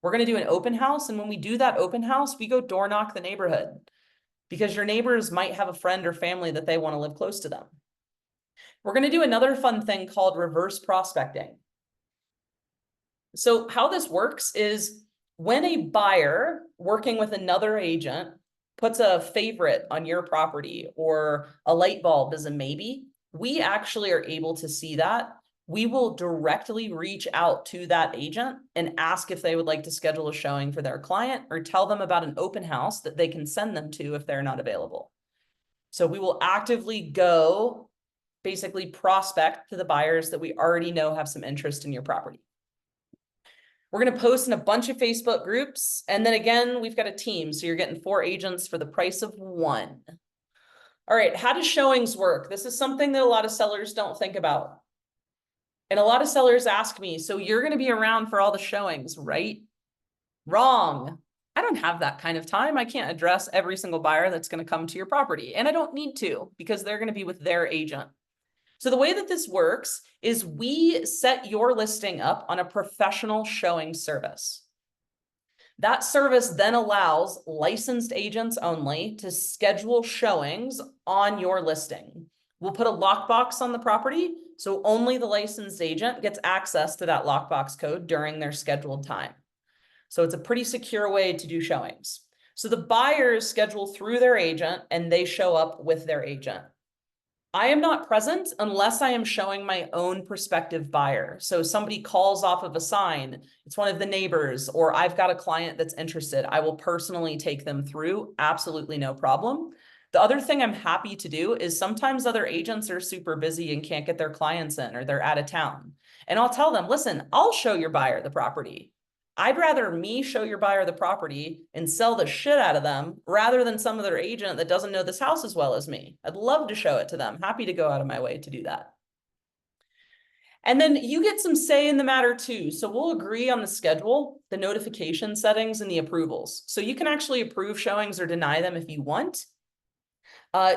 We're going to do an open house. And when we do that open house, we go door knock the neighborhood because your neighbors might have a friend or family that they want to live close to them. We're going to do another fun thing called reverse prospecting. So how this works is when a buyer working with another agent puts a favorite on your property or a light bulb is a maybe, we actually are able to see that. We will directly reach out to that agent and ask if they would like to schedule a showing for their client or tell them about an open house that they can send them to if they're not available. So we will actively go basically prospect to the buyers that we already know have some interest in your property. We're going to post in a bunch of Facebook groups. And then again, we've got a team. So you're getting 4 agents for the price of 1. All right, how does showings work? This is something that a lot of sellers don't think about. And a lot of sellers ask me, so you're going to be around for all the showings, right? Wrong. I don't have that kind of time. I can't address every single buyer that's going to come to your property. And I don't need to because they're going to be with their agent. So the way that this works is we set your listing up on a professional showing service. That service then allows licensed agents only to schedule showings on your listing. We'll put a lockbox on the property, so only the licensed agent gets access to that lockbox code during their scheduled time. So it's a pretty secure way to do showings. So the buyers schedule through their agent and they show up with their agent. I am not present unless I am showing my own prospective buyer. So somebody calls off of a sign, it's one of the neighbors, or I've got a client that's interested. I will personally take them through, absolutely no problem. The other thing I'm happy to do is sometimes other agents are super busy and can't get their clients in or they're out of town. And I'll tell them, listen, I'll show your buyer the property. I'd rather me show your buyer the property and sell the shit out of them rather than some other agent that doesn't know this house as well as me. I'd love to show it to them. Happy to go out of my way to do that. And then you get some say in the matter too. So we'll agree on the schedule, the notification settings, and the approvals. So you can actually approve showings or deny them if you want.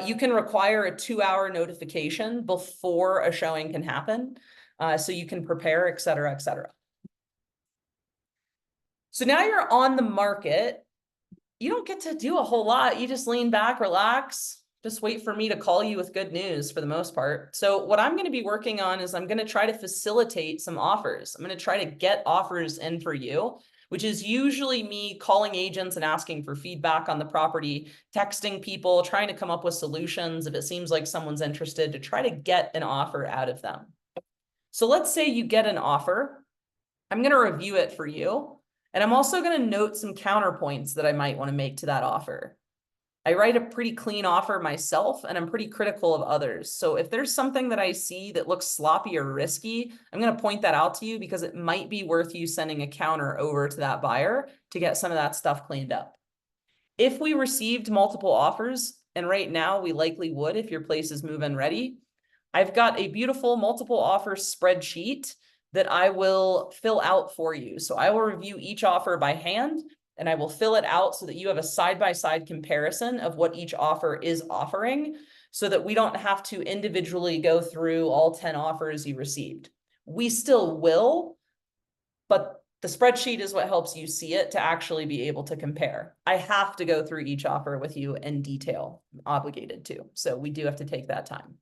You can require a 2-hour notification before a showing can happen. So you can prepare, et cetera, et cetera. So now you're on the market. You don't get to do a whole lot. You just lean back, relax, just wait for me to call you with good news for the most part. So what I'm going to be working on is I'm going to try to facilitate some offers. I'm going to try to get offers in for you, which is usually me calling agents and asking for feedback on the property, texting people, trying to come up with solutions if it seems like someone's interested to try to get an offer out of them. So let's say you get an offer. I'm going to review it for you. And I'm also going to note some counterpoints that I might want to make to that offer. I write a pretty clean offer myself, and I'm pretty critical of others. So if there's something that I see that looks sloppy or risky, I'm going to point that out to you because it might be worth you sending a counter over to that buyer to get some of that stuff cleaned up. If we received multiple offers, and right now we likely would if your place is move-in ready, I've got a beautiful multiple offer spreadsheet that I will fill out for you. So I will review each offer by hand, and I will fill it out so that you have a side-by-side comparison of what each offer is offering, so that we don't have to individually go through all 10 offers you received. We still will, but the spreadsheet is what helps you see it to actually be able to compare. I have to go through each offer with you in detail, I'm obligated to. So we do have to take that time.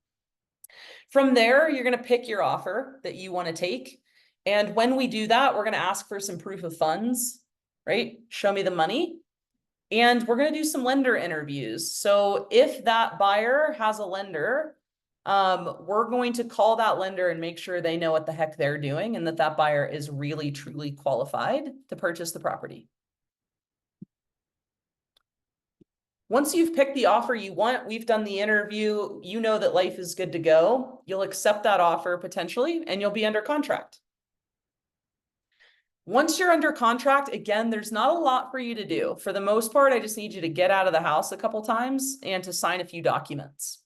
From there, you're going to pick your offer that you want to take. And when we do that, we're going to ask for some proof of funds, right? Show me the money. And we're going to do some lender interviews. So if that buyer has a lender, we're going to call that lender and make sure they know what the heck they're doing and that that buyer is really, truly qualified to purchase the property. Once you've picked the offer you want, we've done the interview, you know that life is good to go, you'll accept that offer potentially, and you'll be under contract. Once you're under contract, again, there's not a lot for you to do. For the most part, I just need you to get out of the house a couple times and to sign a few documents.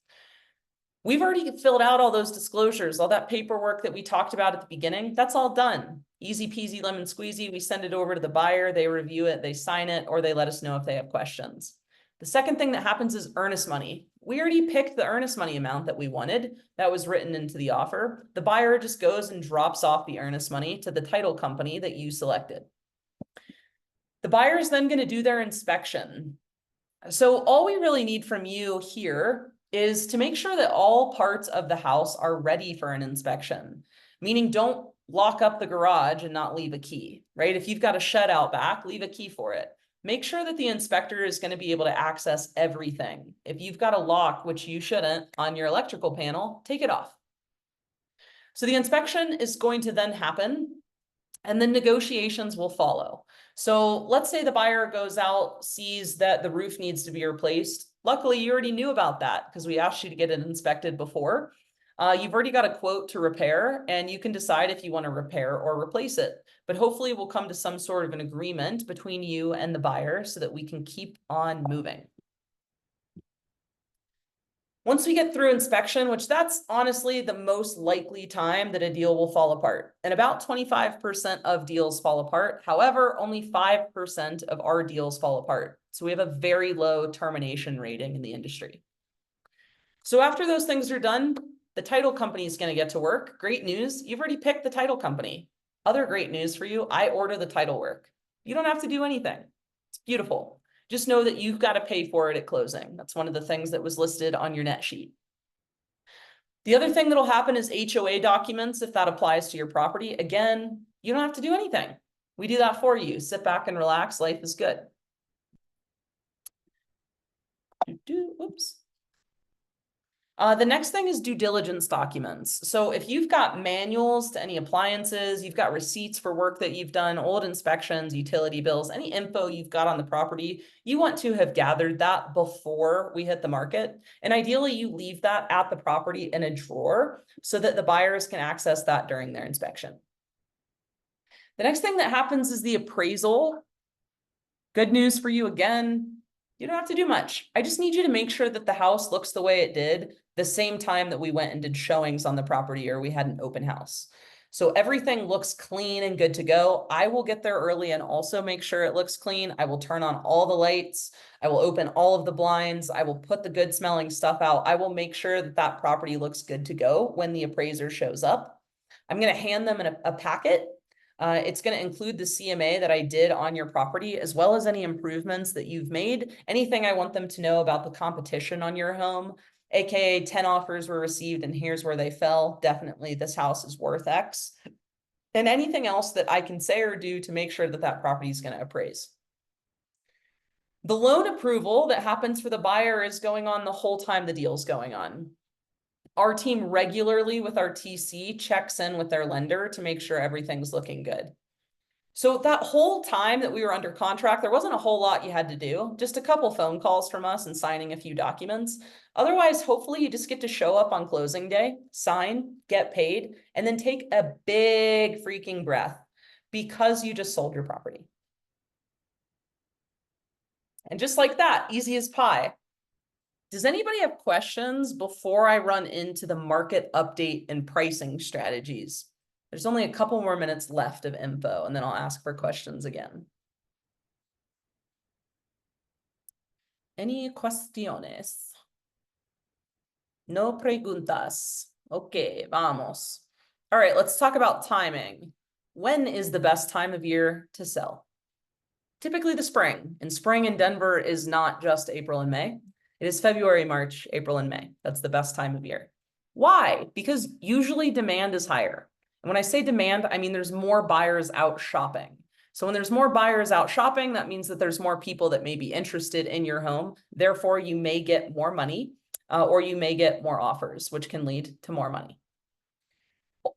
We've already filled out all those disclosures, all that paperwork that we talked about at the beginning, that's all done. Easy peasy lemon squeezy, we send it over to the buyer, they review it, they sign it, or they let us know if they have questions. The second thing that happens is earnest money. We already picked the earnest money amount that we wanted. That was written into the offer. The buyer just goes and drops off the earnest money to the title company that you selected. The buyer is then going to do their inspection. So all we really need from you here is to make sure that all parts of the house are ready for an inspection, meaning don't lock up the garage and not leave a key, right? If you've got a shed out back, leave a key for it. Make sure that the inspector is going to be able to access everything. If you've got a lock, which you shouldn't, on your electrical panel, take it off. So the inspection is going to then happen, and then negotiations will follow. So let's say the buyer goes out, sees that the roof needs to be replaced. Luckily, you already knew about that because we asked you to get it inspected before. You've already got a quote to repair, and you can decide if you want to repair or replace it. But hopefully we'll come to some sort of an agreement between you and the buyer so that we can keep on moving. Once we get through inspection, which that's honestly the most likely time that a deal will fall apart, and about 25% of deals fall apart. However, only 5% of our deals fall apart. So we have a very low termination rating in the industry. So after those things are done, the title company is going to get to work. Great news, you've already picked the title company. Other great news for you, I order the title work. You don't have to do anything. It's beautiful. Just know that you've got to pay for it at closing. That's one of the things that was listed on your net sheet. The other thing that'll happen is HOA documents, if that applies to your property. Again, you don't have to do anything. We do that for you. Sit back and relax. Life is good. Whoops. The next thing is due diligence documents. So if you've got manuals to any appliances, you've got receipts for work that you've done, old inspections, utility bills, any info you've got on the property, you want to have gathered that before we hit the market. And ideally you leave that at the property in a drawer so that the buyers can access that during their inspection. The next thing that happens is the appraisal. Good news for you again. You don't have to do much. I just need you to make sure that the house looks the way it did the same time that we went and did showings on the property or we had an open house. So everything looks clean and good to go. I will get there early and also make sure it looks clean. I will turn on all the lights. I will open all of the blinds. I will put the good smelling stuff out. I will make sure that that property looks good to go when the appraiser shows up. I'm going to hand them a packet. It's going to include the CMA that I did on your property, as well as any improvements that you've made, anything I want them to know about the competition on your home, aka 10 offers were received and here's where they fell. Definitely this house is worth X. And anything else that I can say or do to make sure that that property is going to appraise. The loan approval that happens for the buyer is going on the whole time the deal's going on. Our team regularly with our TC checks in with their lender to make sure everything's looking good. So that whole time that we were under contract, there wasn't a whole lot you had to do, just a couple phone calls from us and signing a few documents. Otherwise, hopefully you just get to show up on closing day, sign, get paid, and then take a big freaking breath because you just sold your property. And just like that, easy as pie. Does anybody have questions before I run into the market update and pricing strategies? There's only a couple more minutes left of info, and then I'll ask for questions again. Any cuestiones? No preguntas. Okay, vamos. All right, let's talk about timing. When is the best time of year to sell? Typically the spring, and spring in Denver is not just April and May. It is February, March, April, and May. That's the best time of year. Why? Because usually demand is higher. And when I say demand, I mean there's more buyers out shopping. So when there's more buyers out shopping, that means that there's more people that may be interested in your home. Therefore, you may get more money or you may get more offers, which can lead to more money.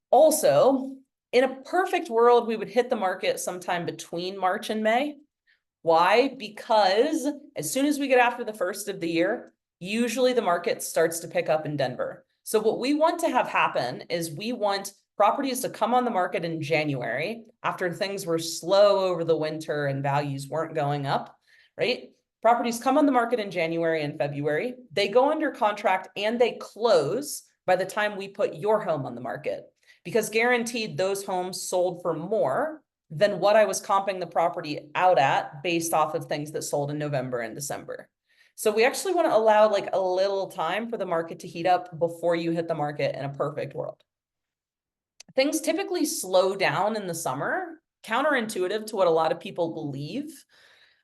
Also, in a perfect world, we would hit the market sometime between March and May. Why? Because as soon as we get after the first of the year, usually the market starts to pick up in Denver. So what we want to have happen is we want properties to come on the market in January after things were slow over the winter and values weren't going up, right? Properties come on the market in January and February. They go under contract and they close by the time we put your home on the market, because guaranteed those homes sold for more than what I was comping the property out at based off of things that sold in November and December. So we actually want to allow like a little time for the market to heat up before you hit the market in a perfect world. Things typically slow down in the summer, counterintuitive to what a lot of people believe.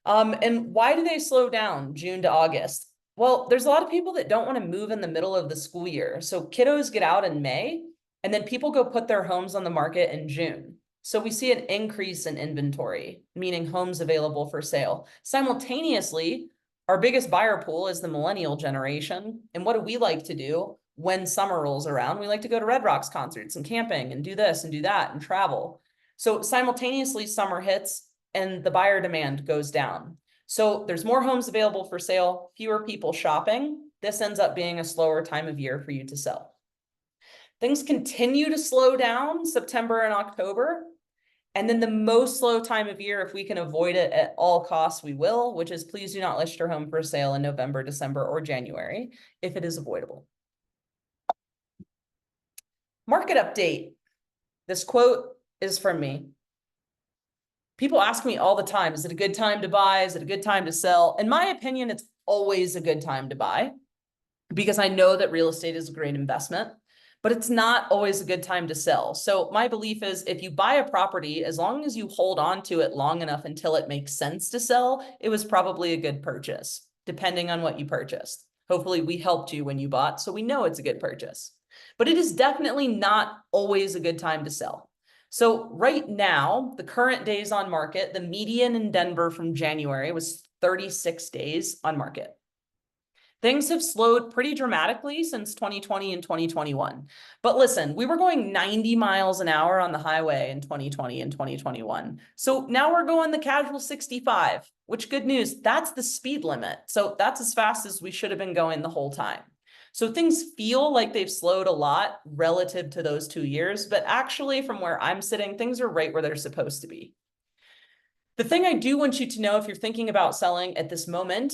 And why do they slow down June to August? Well, there's a lot of people that don't want to move in the middle of the school year. So kiddos get out in May, and then people go put their homes on the market in June. So we see an increase in inventory, meaning homes available for sale. Simultaneously, our biggest buyer pool is the millennial generation. And what do we like to do when summer rolls around? We like to go to Red Rocks concerts and camping and do this and do that and travel. So simultaneously, summer hits and the buyer demand goes down. So there's more homes available for sale, fewer people shopping. This ends up being a slower time of year for you to sell. Things continue to slow down September and October. And then the most slow time of year, if we can avoid it at all costs, we will, which is please do not list your home for sale in November, December, or January if it is avoidable. Market update. This quote is from me. People ask me all the time, is it a good time to buy? Is it a good time to sell? In my opinion, it's always a good time to buy because I know that real estate is a great investment, but it's not always a good time to sell. So my belief is if you buy a property, as long as you hold on to it long enough until it makes sense to sell, it was probably a good purchase, depending on what you purchased. Hopefully we helped you when you bought, so we know it's a good purchase. But it is definitely not always a good time to sell. So right now, the current days on market, the median in Denver from January was 36 days on market. Things have slowed pretty dramatically since 2020 and 2021. But listen, we were going 90 miles an hour on the highway in 2020 and 2021. So now we're going the casual 65, which good news, that's the speed limit. So that's as fast as we should have been going the whole time. So things feel like they've slowed a lot relative to those 2 years, but actually from where I'm sitting, things are right where they're supposed to be. The thing I do want you to know if you're thinking about selling at this moment,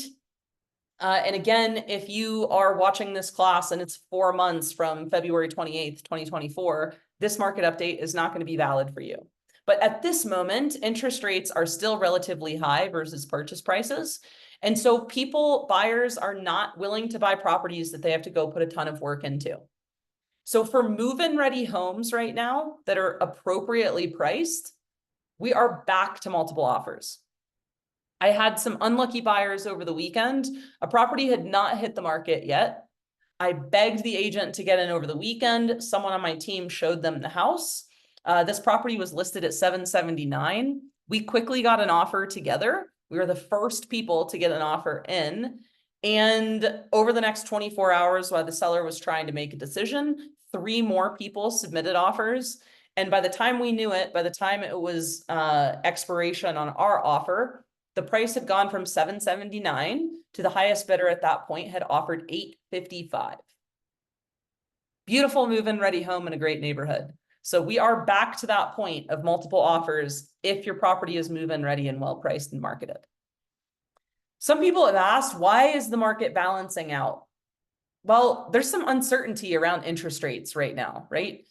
and again, if you are watching this class and it's 4 months from February 28th, 2024, this market update is not going to be valid for you. But at this moment, interest rates are still relatively high versus purchase prices. And so buyers are not willing to buy properties that they have to go put a ton of work into. So for move-in ready homes right now that are appropriately priced, we are back to multiple offers. I had some unlucky buyers over the weekend. A property had not hit the market yet. I begged the agent to get in over the weekend. Someone on my team showed them the house. This property was listed at $779,000. We quickly got an offer together. We were the first people to get an offer in. And over the next 24 hours, while the seller was trying to make a decision, 3 more people submitted offers. And by the time we knew it, by the time it was expiration on our offer, the price had gone from $779 to the highest bidder at that point had offered $855. Beautiful move-in ready home in a great neighborhood. So we are back to that point of multiple offers if your property is move-in ready and well priced and marketed. Some people have asked, why is the market balancing out? Well, there's some uncertainty around interest rates right now, right?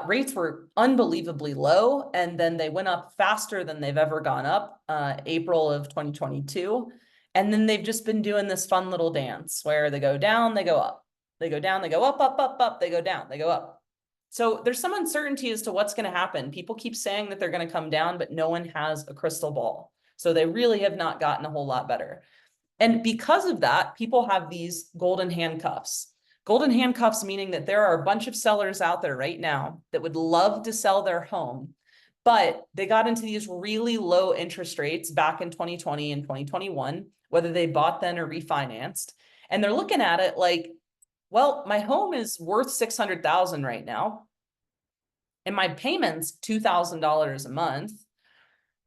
Rates were unbelievably low, and then they went up faster than they've ever gone up, April of 2022. And then they've just been doing this fun little dance where they go down, they go up, they go down, they go up, up, up, up, they go down, they go up. So there's some uncertainty as to what's going to happen. People keep saying that they're going to come down, but no one has a crystal ball. So they really have not gotten a whole lot better. And because of that, people have these golden handcuffs. Golden handcuffs meaning that there are a bunch of sellers out there right now that would love to sell their home, but they got into these really low interest rates back in 2020 and 2021, whether they bought then or refinanced. And they're looking at it like, well, my home is worth $600,000 right now, and my payment's $2,000 a month.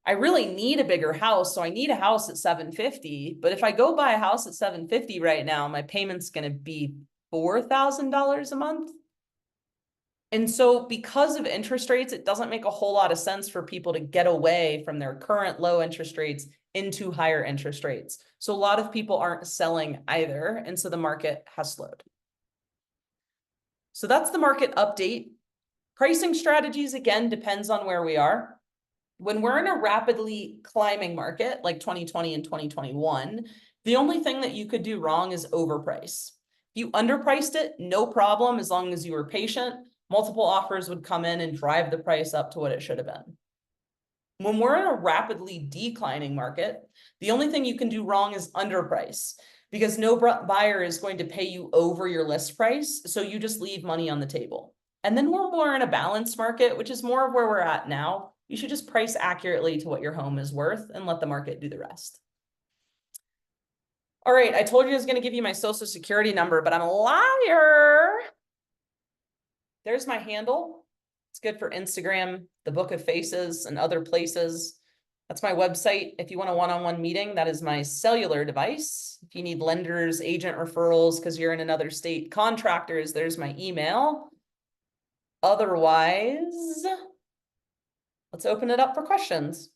I really need a bigger house, so I need a house at $750. But if I go buy a house at $750 right now, my payment's going to be $4,000 a month. And so because of interest rates, it doesn't make a whole lot of sense for people to get away from their current low interest rates into higher interest rates. So a lot of people aren't selling either, and so the market has slowed. So that's the market update. Pricing strategies, again, depends on where we are. When we're in a rapidly climbing market like 2020 and 2021, the only thing that you could do wrong is overprice. If you underpriced it, no problem, as long as you were patient. Multiple offers would come in and drive the price up to what it should have been. When we're in a rapidly declining market, the only thing you can do wrong is underprice, because no buyer is going to pay you over your list price, so you just leave money on the table. And then we're more in a balanced market, which is more of where we're at now. You should just price accurately to what your home is worth and let the market do the rest. All right, I told you I was going to give you my social security number, but I'm a liar. There's my handle. It's good for Instagram, the Book of Faces, and other places. That's my website. If you want a one-on-one meeting, that is my cellular device. If you need lenders, agent referrals, because you're in another state, contractors, there's my email. Otherwise, let's open it up for questions.